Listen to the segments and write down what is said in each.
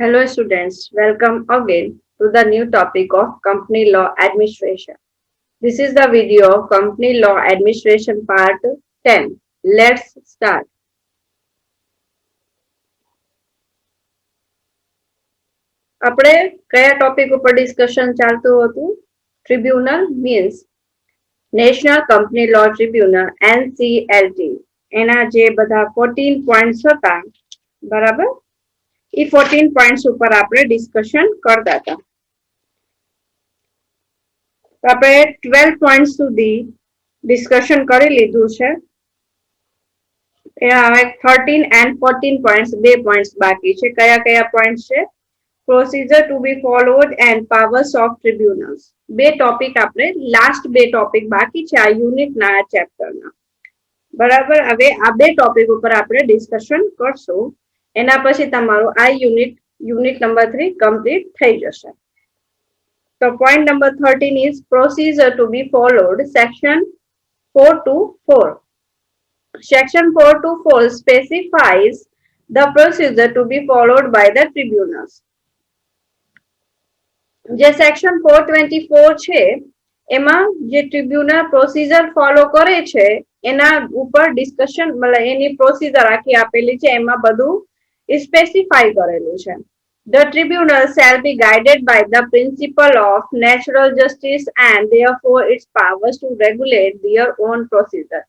Hello students, welcome again to the new topic of Company Law Administration. This is the video of Company Law Administration part 10. Let's start. આપણે કયા topic ઉપર discussion ચાલતું હતું? Tribunal means national company law tribunal NCLT. એના જે બધા 14 points હતા, બરાબર? એ 14 પોઈન્ટ્સ ઉપર આપણે ડિસ્કશન કરતા હતા. તો આપણે 12 પોઈન્ટ સુધી ડિસ્કશન કરી લીધું છે. હવે 13 and 14 પોઈન્ટ્સ બે પોઈન્ટ્સ બાકી છે. કયા કયા પોઈન્ટ્સ છે? Procedure to be followed and powers of tribunals. બે ટોપિક આપણે લાસ્ટ બે ટોપિક બાકી છે આ યુનિટના આ ચેપ્ટરના. બરાબર, હવે આ બે ટોપિક ઉપર આપણે ડિસ્કશન કરશું. એના પછી તમારું આ યુનિટ નંબર 3 કમ્પ્લીટ થઈ જશે. So point number 13 is procedure to be followed. Section 4 to 4. Section 4 to 4 specifies the procedure to be followed by the tribunals. જે સેક્શન 424 છે એમાં જે ટ્રિબ્યુનલ પ્રોસીજર ફોલો કરે છે એના ઉપર ડિસ્કશન મતલબ એની પ્રોસીજર આખી આપેલી છે, એમાં બધું સ્પેસિફાઈ કરેલું છે. The tribunal shall be guided by the principle of natural justice and therefore its powers to regulate their own procedure.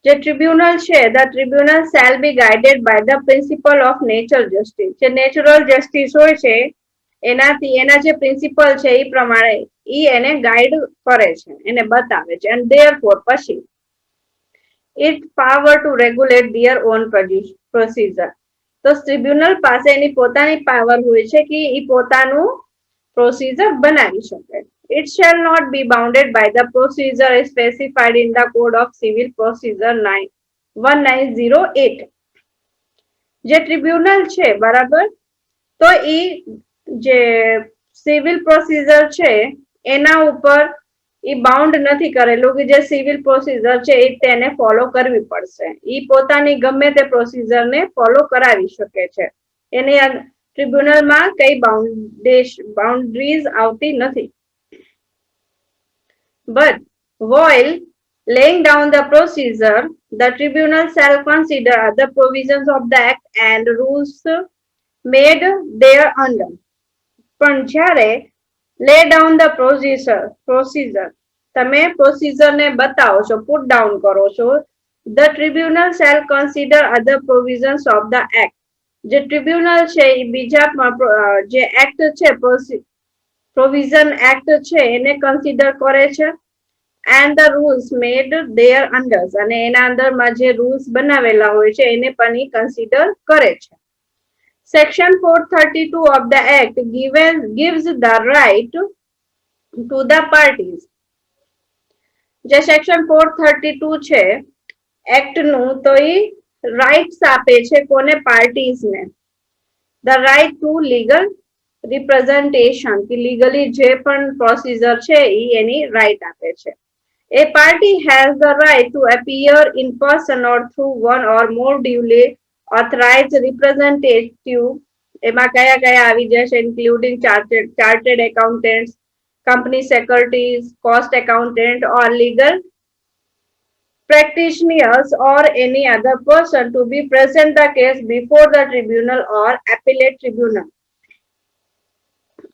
જે ટ્રિબ્યુનલ છે, the tribunal shall be guided by the principle of natural justice. જે natural justice હોય છે એનાથી એના જે principal છે એ પ્રમાણે ઈ એને ગાઈડ કરે છે, એને બતાવે છે. and therefore પછી its power to regulate their own procedure. તો ટ્રિબ્યુનલ પાસે એની પોતાની પાવર હોય છે કે એ પોતાનું પ્રોસીજર બનાવી શકે. It shall not be bounded by the procedure specified in the Code of Civil Procedure 1908. જે ટ્રિબ્યુનલ છે, બરાબર, તો એ જે સિવિલ પ્રોસીજર છે એના ઉપર એ બાઉન્ડ નથી કરેલું કે જે સિવિલ પ્રોસીજર છે એ તેને ફોલો કરવી પડશે. એ પોતાની ગમે તે પ્રોસીજરને ફોલો કરાવી શકે છે. એની ટ્રિબ્યુનલમાં કઈ બાઉન્ડ્રીઝ આવતી નથી. But while laying down the procedure, the tribunal shall consider other provisions of the Act and rules made thereunder. પણ જ્યારે લે ડાઉન ધ પ્રોસીજર તમે પ્રોસીજરને બતાવો છો, પુટ ડાઉન કરો છો, the tribunal shall consider other provisions of the act. જે tribunal છે એ બીજા જે એક્ટ છે, પ્રોવિઝન એક્ટ છે એને કન્સિડર કરે છે. And the rules made there under, અને એના અંદરમાં જે રૂલ્સ બનાવેલા હોય છે એને પણ એ કન્સિડર કરે છે. Section 432 of the Act gives the right to the parties. જે સેક્શન 432 છે એક્ટનું, તો એ રાઇટ્સ આપે છે કોને? પાર્ટીઝને. The right to legal representation, કે લીગલી જે પણ પ્રોસીજર છે એ એની રાઇટ આપે છે. A party has the right to appear in person or through one or more duly authorized representative. એમાં કયા કયા આવી જશે? Including chartered accountants, company secretaries, cost accountant or legal practitioners or any other person to be present the case before the tribunal or appellate tribunal.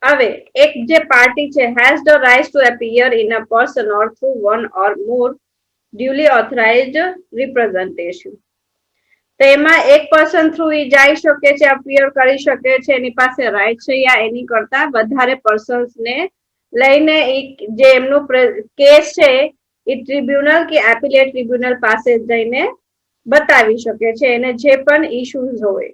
હવે એક જે party છે has the right to appear in a person or through one or more duly authorized representation. તો એમાં એક person through એ જઈ શકે છે, અપિયર કરી શકે છે, એની પાસે રાઈટ છે, યા એની કરતા વધારે પર્સન્સ ને લઈને જે એમનું કેસ છે એ ટ્રિબ્યુનલ કે એપિલેટ ટ્રિબ્યુનલ પાસે જઈને બતાવી શકે છે એને જે પણ ઇશ્યુઝ હોય.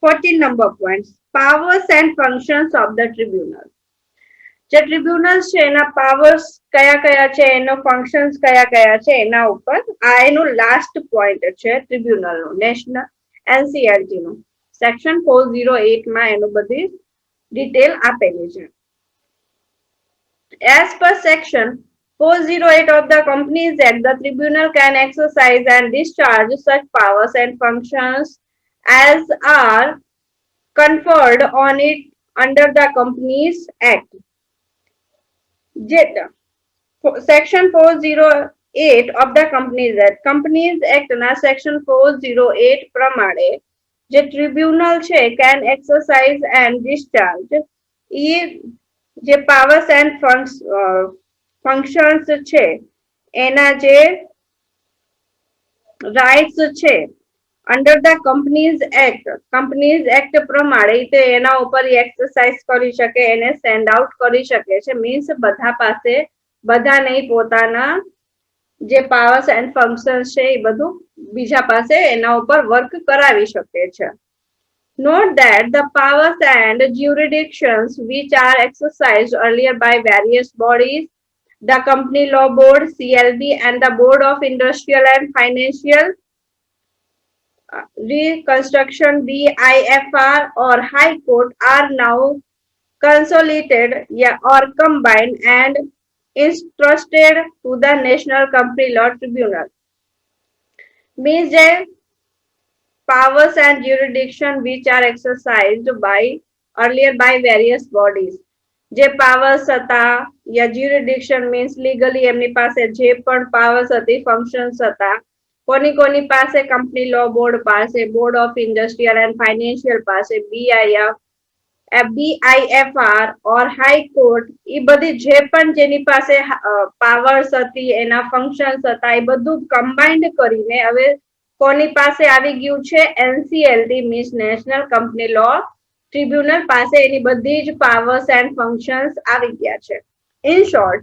14 number points. Powers and functions of the tribunal. જે ટ્રિબ્યુનલ છે એના પાવર્સ કયા કયા છે, એનો ફંક્શન્સ કયા કયા છે એના ઉપર આ એનું લાસ્ટ પોઈન્ટ છે ટ્રિબ્યુનલનું, નેશનલ NCLT નું. સેક્શન 408 માં એનું બધી ડિટેલ આપેલી છે. As per section 408 of the Companies Act, the tribunal can exercise and discharge such powers and functions as are conferred on it under the Companies Act. Section 408 of the Companies Act. Companies Act ના Section 408 પ્રમાણે જે tribunal છે can exercise and discharge એ જે powers and functions છે એના જે rights છે under the companies act પ્રમાણે તે એના ઉપર એક્સરસાઇઝ કરી શકે એને સેન્ડ આઉટ કરી શકે છે મીન્સ બધા પાસે બધા નહીં પોતાના જે પાવર્સ એન્ડ ફંક્શન્સ છે એ બધું બીજા પાસે એના ઉપર વર્ક કરાવી શકે છે. Note that the powers and jurisdictions which are exercised earlier by various bodies, the Company Law Board, CLB, and the Board of Industrial and Financial Reconstruction, BIFR, or High Court are now consolidated or combined and entrusted to the National Company Law Tribunal. Means that powers and jurisdiction which are exercised by earlier by various bodies. જે powers હતા યા jurisdiction means legally એમની પાસે જે પણ powers હતી functions હતા કોની પાસે કંપની લો બોર્ડ પાસે board of industrial and financial પાસે BIFR or High Court એ બધી જે પણ જેની પાસે powers હતી એના functions હતા એ બધું combined કરીને હવે કોની પાસે આવી ગયું છે NCLT means national company law tribunal પાસે એની બધી જ powers and functions આવી ગયા છે. In short,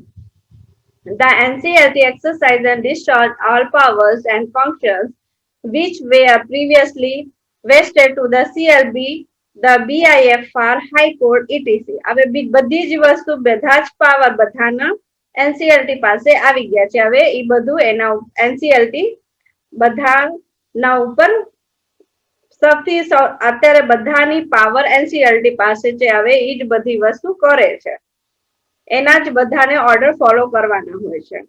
the NCLT exercise and discharge all powers and functions which were previously vested to the CLB, the BIFR, High Court, etc. હવે બધી જ વસ્તુ બધા જ પાવર બધાના NCLT પાસે આવી ગયા છે. હવે એ બધું એના NCLT બધાના ઉપર સૌથી અત્યારે બધાની પાવર NCLT પાસે છે. હવે એ જ બધી વસ્તુ કરે છે. એના જ બધાને ઓર્ડર ફોલો કરવાના હોય છે.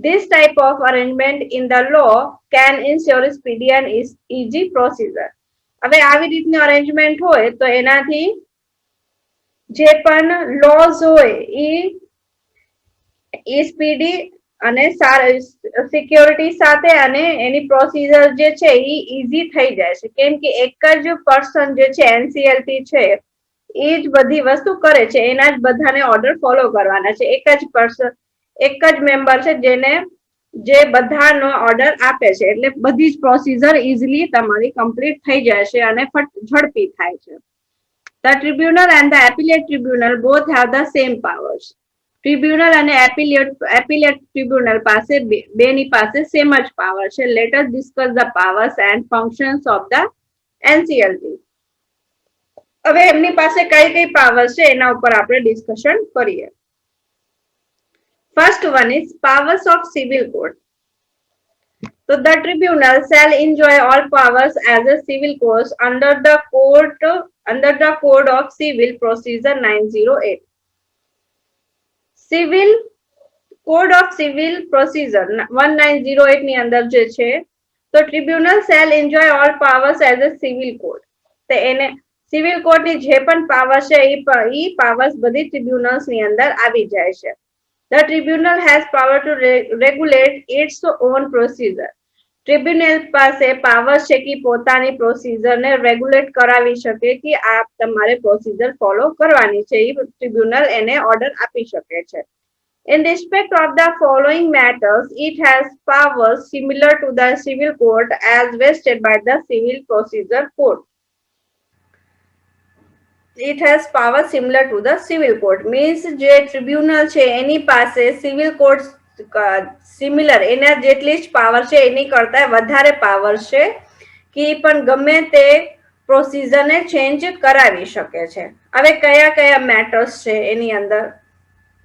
This type of arrangement in the law can ensure speedy and easy procedure. હવે આવી રીતનું અરેન્જમેન્ટ હોય તો એનાથી જે પણ લોઝ હોય એ સ્પીડી અને સિક્યોરિટી સાથે અને એની પ્રોસીજર જે છે એ ઈઝી થઈ જાય છે કેમ કે એક જ પર્સન જે છે NCLT છે એ જ બધી વસ્તુ કરે છે એના જ બધાને ઓર્ડર ફોલો કરવાના છે. એક જ પર્સન એક જ મેમ્બર છે જેને જે બધાનો ઓર્ડર આપે છે એટલે બધી જ પ્રોસીજર ઈઝીલી તમારી કમ્પ્લીટ થઈ જાય છે અને ઝડપી થાય છે. The tribunal and the appellate tribunal both have the same powers. Tribunal અને એપિલેટ ટ્રિબ્યુનલ પાસે બેની પાસે સેમ જ પાવર છે. Let us discuss the powers and functions of the NCLT. હવે એમની પાસે કઈ પાવર્સ છે એના ઉપર આપણે ડિસ્કશન કરીએ. First one is powers of civil code. So the tribunal shall enjoy all powers as a civil cause under the Code of Civil Procedure 908. Civil code of civil procedure 1908 ની અંદર જે છે તો tribunal shall enjoy all powers as a civil code. તો એને civil code ની જે પણ પાવર છે એ પાવર્સ બધી ટ્રિબ્યુનલ્સ ની અંદર આવી જાય છે. The tribunal has power to regulate its own procedure. Tribunal પાસે પાવર છે કે પોતાની પ્રોસીજર ને રેગ્યુલેટ કરાવી શકે કે આ તમારે પ્રોસીજર ફોલો કરવાની છે એ ટ્રિબ્યુનલ એને ઓર્ડર આપી શકે છે. In respect of the following matters, it has powers similar to the civil court as vested by the Civil Procedure Code. It has power similar to the civil court means જે tribunal છે એની પાસે civil court similar એના જેટલી જ power છે એની કરતા વધારે power છે કે પણ ગમે તે પ્રોસીજરને ચેન્જ કરાવી શકે છે. હવે કયા મેટર્સ છે એની અંદર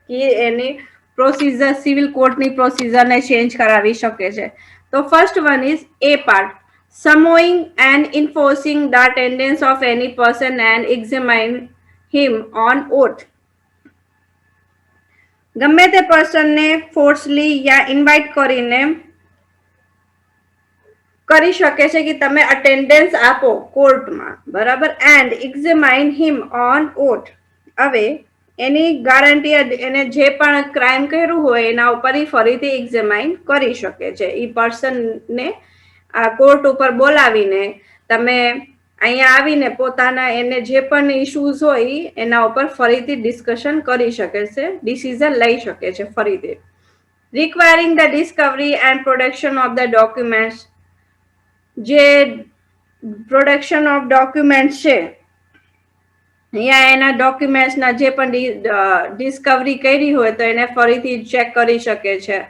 કે એની પ્રોસીજર સિવિલ કોર્ટની પ્રોસીજરને ચેન્જ કરાવી શકે છે. તો first one is A part summoning and enforcing the attendance of any person and examine him on oath. ગમે તે પર્સનને ફોર્સલી યા ઇન્વાઇટ કરીને કરી શકે છે કે તમે અટેન્ડન્સ આપો કોર્ટમાં, બરાબર. And examine him on oath. હવે એની ગારંટી, એને જે પણ ક્રાઇમ કર્યું હોય એના ઉપર ફરીથી એક્ઝામાઇન કરી શકે છે. એ પર્સનને આ કોર્ટ ઉપર બોલાવીને તમે અહીંયા આવીને પોતાના એને જે પણ ઇશ્યુઝ હોય એના ઉપર ફરીથી ડિસ્કશન કરી શકે છે, ડિસિઝન લઈ શકે છે ફરીથી. Requiring the discovery and production of the documents. જે પ્રોડક્શન ઓફ ડોક્યુમેન્ટ છે, અહીંયા એના ડોક્યુમેન્ટ્સના જે પણ ડિસ્કવરી કરી હોય તો એને ફરીથી ચેક કરી શકે છે.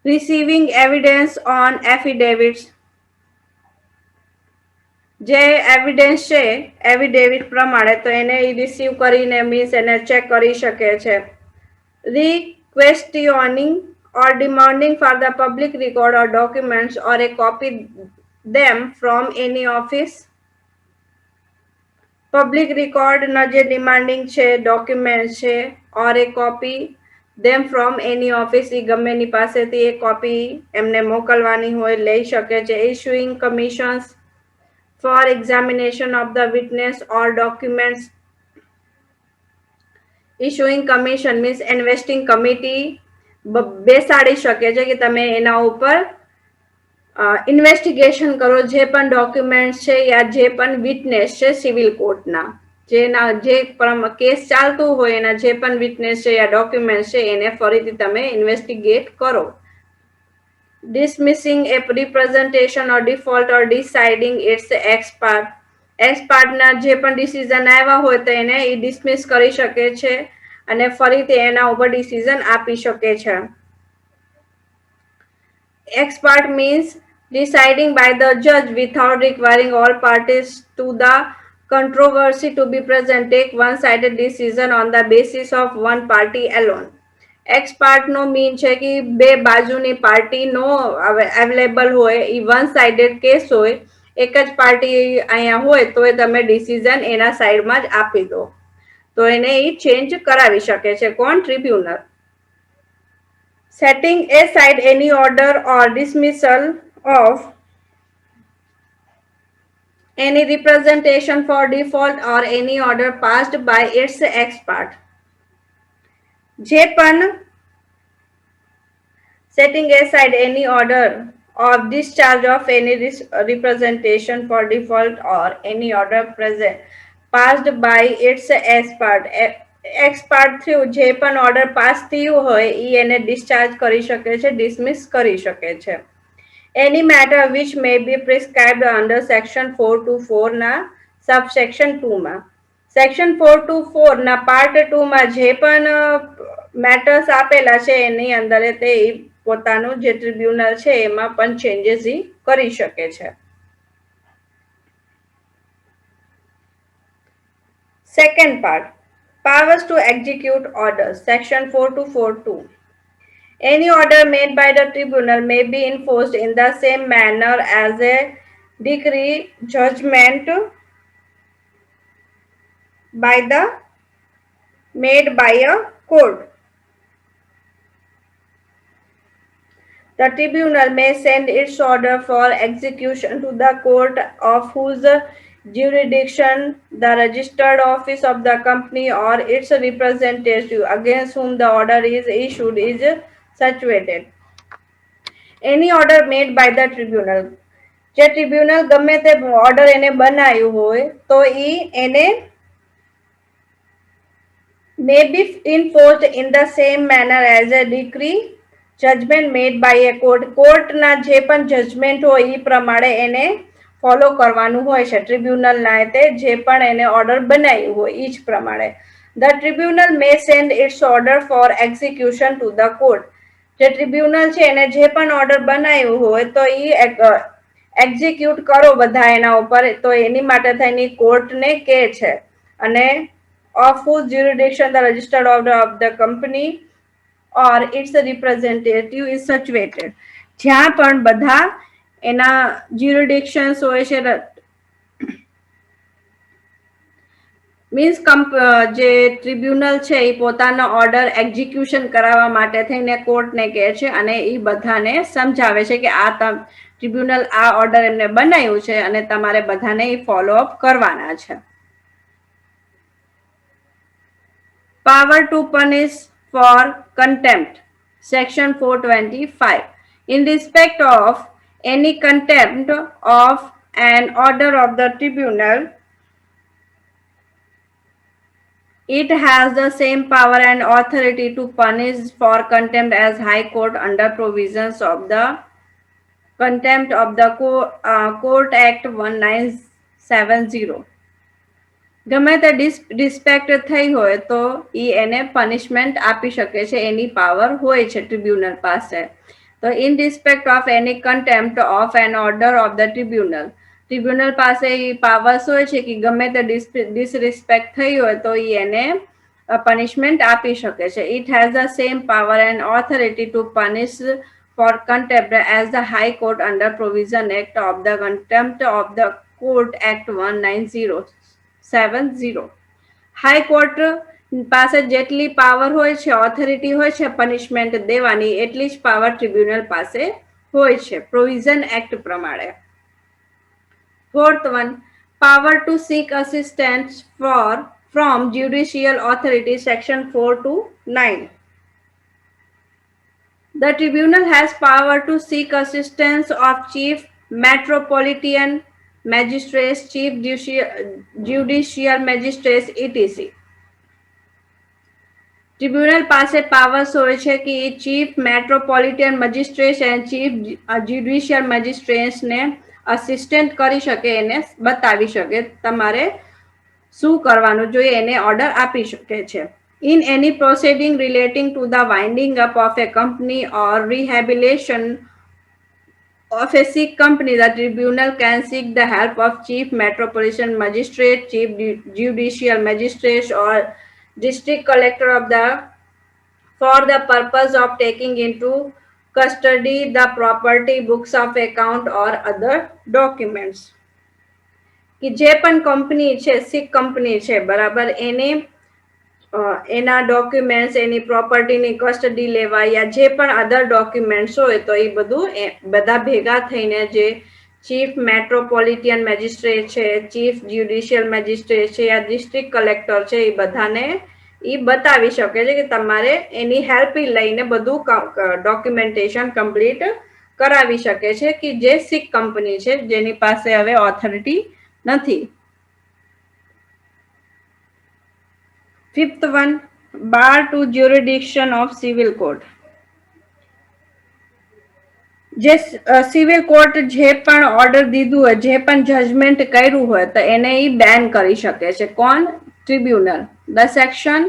Receiving evidence on affidavits. જે એવિડન્સ છે એફિડેવિટ પ્રમાણે તો એને રિસીવ કરીને મીન્સ એને ચેક કરી શકે છે. રિક્વેસ્ટિયોનિંગ or demanding for the public record or documents or a copy them from any office. Public રેકોર્ડના જે ડિમાન્ડિંગ છે ડોક્યુમેન્ટ છે or a copy them from any office, એ ગમેની પાસેથી એ કોપી એમને મોકલવાની હોય લઈ શકે છે. Issuing commissions for examination of the witness or documents. Issuing commission means investing committee બેસાડી શકે છે કે તમે એના ઉપર ઇન્વેસ્ટિગેશન કરો, જે પણ ડોક્યુમેન્ટ છે યા જે પણ વિટનેસ છે સિવિલ કોર્ટના, જેના જે કેસ ચાલતું હોય એના જે પણ વિટનેસ છે યા ડોક્યુમેન્ટ છે એને ફરીથી તમે ઇન્વેસ્ટિગેટ કરો. Dismissing a representation or default or deciding its ex ex પાર્ટના જે પણ ડિસિઝન આવ્યા હોય તો એને એ ડિસમિસ કરી શકે છે અને ફરીથી એના ઉપર ડિસિઝન આપી શકે છે. Ex parte means deciding by the judge without requiring all parties to the controversy to be present, take one-sided decision on the basis of one party alone. Ex parte નો મીન છે કે બે બાજુની party નો available હોય, એ one sided case હોય, એક જ party અહીંયા હોય તો તમે ડિસિઝન એના સાઈડમાં જ આપી દો તો એને એ ચેન્જ કરાવી શકે છે કોણ? Tribunal. Setting aside any order or dismissal of any representation for default or any order passed by its ex parte. જે પણ setting aside any order of discharge of any representation for default or any order present passed by its ex parte. X part થયું જે પણ order pass થયું હોય એ એને discharge કરી શકે છે, ડિસમિસ કરી શકે છે. Any matter which may be prescribed under section 424 ના સબસેક્શન 2 માં. સેક્શન 424 ના પાર્ટ 2 માં જે પણ મેટર્સ આપેલા છે એની અંદર તે પોતાનું જે ટ્રિબ્યુનલ છે એમાં પણ ચેન્જીસ કરી શકે છે. Second part, powers to execute orders, section 4242. Any order made by the tribunal may be enforced in the same manner as a decree, judgment by the made by a court. The tribunal may send its order for execution to the court of whose jurisdiction the registered office of the company or its representative against whom the order is issued is situated. Any order made by the tribunal. જે tribunal ગમે તે order એને બનાવ્યું હોય તો એને may be enforced in the same manner as a decree, judgment made by a court. કોર્ટના જે પણ જજમેન્ટ હોય એ પ્રમાણે એને ફોલો કરવાનું હોય છે ટ્રિબ્યુનલના તે જે પણ એને ઓર્ડર બનાવ્યું હોય એ જ પ્રમાણે. The tribunal may send its order for execution to the court. જે ટ્રિબ્યુનલ છે એને જે પણ ઓર્ડર બનાવ્યું હોય તો એ એક્ઝિક્યુટ કરો બધા એના ઉપર, તો એની માટે થઈને કોર્ટને કહે છે. અને of whose jurisdiction the registered order of the company or its representative is situated. જ્યાં પણ બધા એના jurisdictions હોય છે, મીન્સ જે ટ્રિબ્યુનલ છે એ પોતાનો ઓર્ડર એક્ઝિક્યુશન કરાવવા માટે થઈને કોર્ટને કહે છે અને એ બધાને સમજાવે છે કે આ ટ્રિબ્યુનલ આ ઓર્ડર એમને બનાવ્યું છે અને તમારે બધાને એ ફોલો અપ કરવાના છે. Power to punish for contempt. Section 425. In respect of any contempt of an order of the tribunal, it has the same power and authority to punish for contempt as High Court under provisions of the Contempt of the Court Act 1970. ગમે તે ડિસ્પેક્ટ થઈ હોય તો એને punishment આપી શકે છે, એની power હોય છે ટ્રિબ્યુનલ પાસે. તો ઇન રિસ્પેક્ટ ઓફ એની contempt of an order of the tribunal પાસે એ પાવર્સ હોય છે કે ગમે તે ડિસરિસ્પેક્ટ થઈ હોય તો એને પનિશમેન્ટ આપી શકે છે. It has the same power and authority to punish for contempt as the High Court under Provision Act of the Contempt of the Court Act 1970. High court પાસે જેટલી પાવર હોય છે, ઓથોરિટી હોય છે પનિશમેન્ટ દેવાની, એટલી જ પાવર ટ્રિબ્યુનલ પાસે હોય છે પ્રોવિઝન એક્ટ પ્રમાણે. Fourth one, power to seek assistance from judicial authority, section 4 to 9. The tribunal has power to seek assistance of chief metropolitan magistrates, chief judicial magistrates, etc. Tribunal પાસે powers હોય છે કે એ chief metropolitan magistrate અને chief judicial મેજિસ્ટ્રેટ્સને assistant કરી શકે, એને બતાવી શકે તમારે શું કરવાનું જોઈએ, એને ઓર્ડર આપી શકે છે. In any proceeding relating to the winding up of a company or rehabilitation of a sick company, the tribunal can seek the help of chief metropolitan magistrate, chief judicial magistrate, or district collector of the for the purpose of taking into custody the property, books of account, or other documents. કે જે પણ company છે, સિક company છે બરાબર, એના documents, એની પ્રોપર્ટીની custody લેવા યા જે પણ અધર ડોક્યુમેન્ટ્સ હોય તો એ બધું બધા ભેગા થઈને જે ચીફ મેટ્રોપોલિટન મેજિસ્ટ્રેટ છે, ચીફ જ્યુડિશિયલ મેજિસ્ટ્રેટ છે યા ડિસ્ટ્રિક્ટ કલેક્ટર છે, એ બધાને એ બતાવી શકે છે કે તમારે એની હેલ્પ લઈને બધું ડોક્યુમેન્ટેશન કમ્પ્લીટ કરાવી શકે છે કે જે સિક કંપની છે જેની પાસે હવે ઓથોરિટી નથી. Fifth one, bar to jurisdiction of civil court. જે સિવિલ કોર્ટ જે પણ ઓર્ડર દીધું હોય, જે પણ જજમેન્ટ કર્યું હોય તો એને ઈ બેન કરી શકે છે. કોણ? Tribunal. The section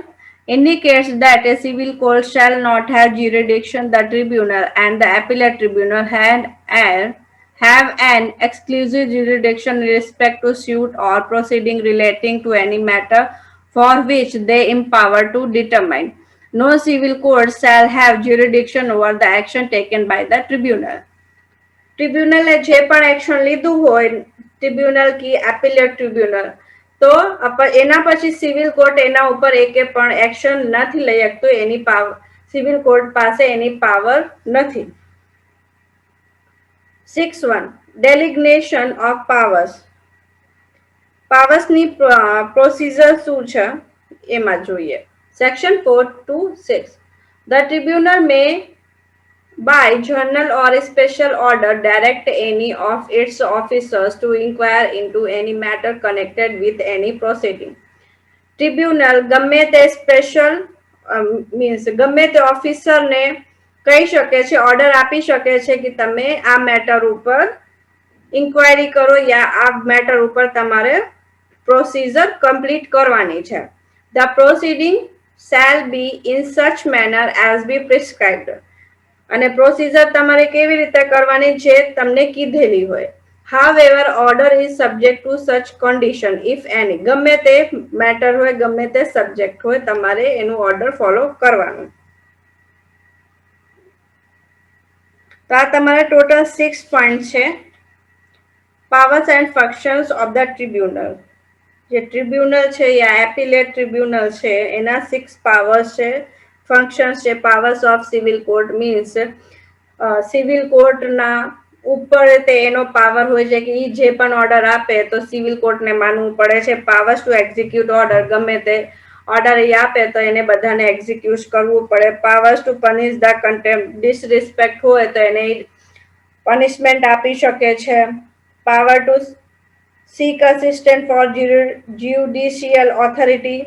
indicates that a civil court shall not have jurisdiction. The tribunal and the appellate tribunal have an exclusive jurisdiction in respect to suit or proceeding relating to any matter for which they empowered to determine. No civil court shall have jurisdiction over the action taken by the tribunal. ટ્રિબ્યુનલે જે પણ action લીધું હોય, tribunal કી appellate tribunal, તો એના પછી civil court એના ઉપર એકે પણ એક્શન નથી લઈ શકતું. એની સિવિલ કોર્ટ પાસે એની પાવર નથી. 6.1 ડેલિગ્નેશન ઓફ પાવર્સ. પાવર્સની પ્રોસિજર શું છે એમાં જોઈએ. Section 4 to 6. The tribunal may by journal or special order direct any of its officers to inquire into any matter connected with any proceeding. Tribunal ગમે તે special means ગમે તે ઓફિસરને કહી શકે છે, ઓર્ડર આપી શકે છે કે તમે આ મેટર ઉપર ઇન્ક્વાયરી કરો યા આ મેટર ઉપર તમારે પ્રોસિજર કમ્પ્લીટ કરવાની છે. The proceeding shall be in such manner as be prescribed. અને પ્રોસિજર તમારે કેવી રીતે કરવાની છે તમને કીધેલી હોય. However, order is subject to such condition if any. ગમે તે મેટર હોય, ગમે તે સબ્જેક્ટ હોય, તમારે એનું ઓર્ડર ફોલો કરવાનું. તો આ તમારે ટોટલ 6 પોઈન્ટ છે. Powers and functions of the tribunal. જે ટ્રિબ્યુનલ છે યા એપીલેટ ટ્રિબ્યુનલ છે એના 6 પાવર્સ છે, ફંક્શન્સ છે. Powers of civil court means civil કોર્ટના ઉપર તે એનો પાવર હોય છે કે ઈ જે પણ ઓર્ડર આપે તો સિવિલ કોર્ટને માનવું પડે છે. પાવર્સ ટુ એક્ઝિક્યુટ ઓર્ડર, ગમે તે ઓર્ડર એ આપે તો એને બધાને એક્ઝિક્યુટ કરવું પડે. Powers to punish the contempt, disrespect હોય તો એને પનિશમેન્ટ આપી શકે છે. Power to seek assistance for judicial authority,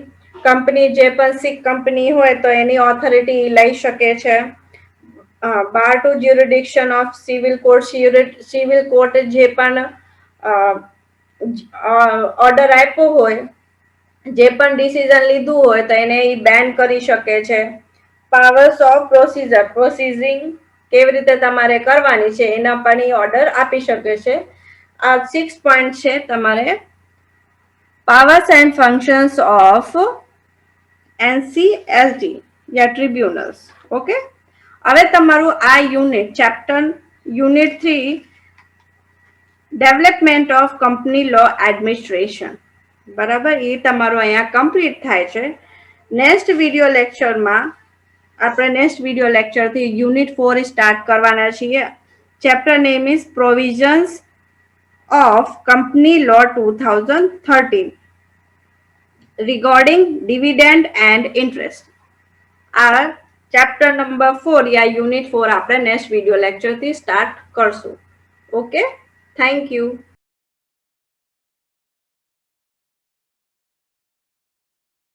company જે પણ સિક કંપની હોય તો એની ઓથોરિટી લઈ શકે છે. Bar to jurisdiction of civil court, civil court જે પણ ઓર્ડર આપ્યો હોય, જે પણ ડિસિઝન લીધું હોય તો એને બેન કરી શકે છે. પાવર્સ ઓફ પ્રોસીજર, પ્રોસીઝિંગ કેવી રીતે તમારે કરવાની છે એના પણ ઓર્ડર આપી શકે છે. આ 6 પોઈન્ટ છે તમારે powers and functions of NCLT યા ટ્રિબ્યુનલ્સ. ઓકે, હવે તમારું આ unit chapter unit 3 development of company law administration, બરાબર, એ તમારું અહીંયા કમ્પ્લીટ થાય છે. નેક્સ્ટ વિડીયો લેક્ચરમાં આપણે નેક્સ્ટ વિડીયો લેક્ચરથી યુનિટ 4 સ્ટાર્ટ કરવાના છીએ. Chapter name is provisions of Company Law 2013 regarding dividend and interest. આ ચેપ્ટર નંબર 4 યા યુનિટ 4 આપણે નેક્સ્ટ વિડીયો લેક્ચરથી સ્ટાર્ટ કરશું. Okay, thank you.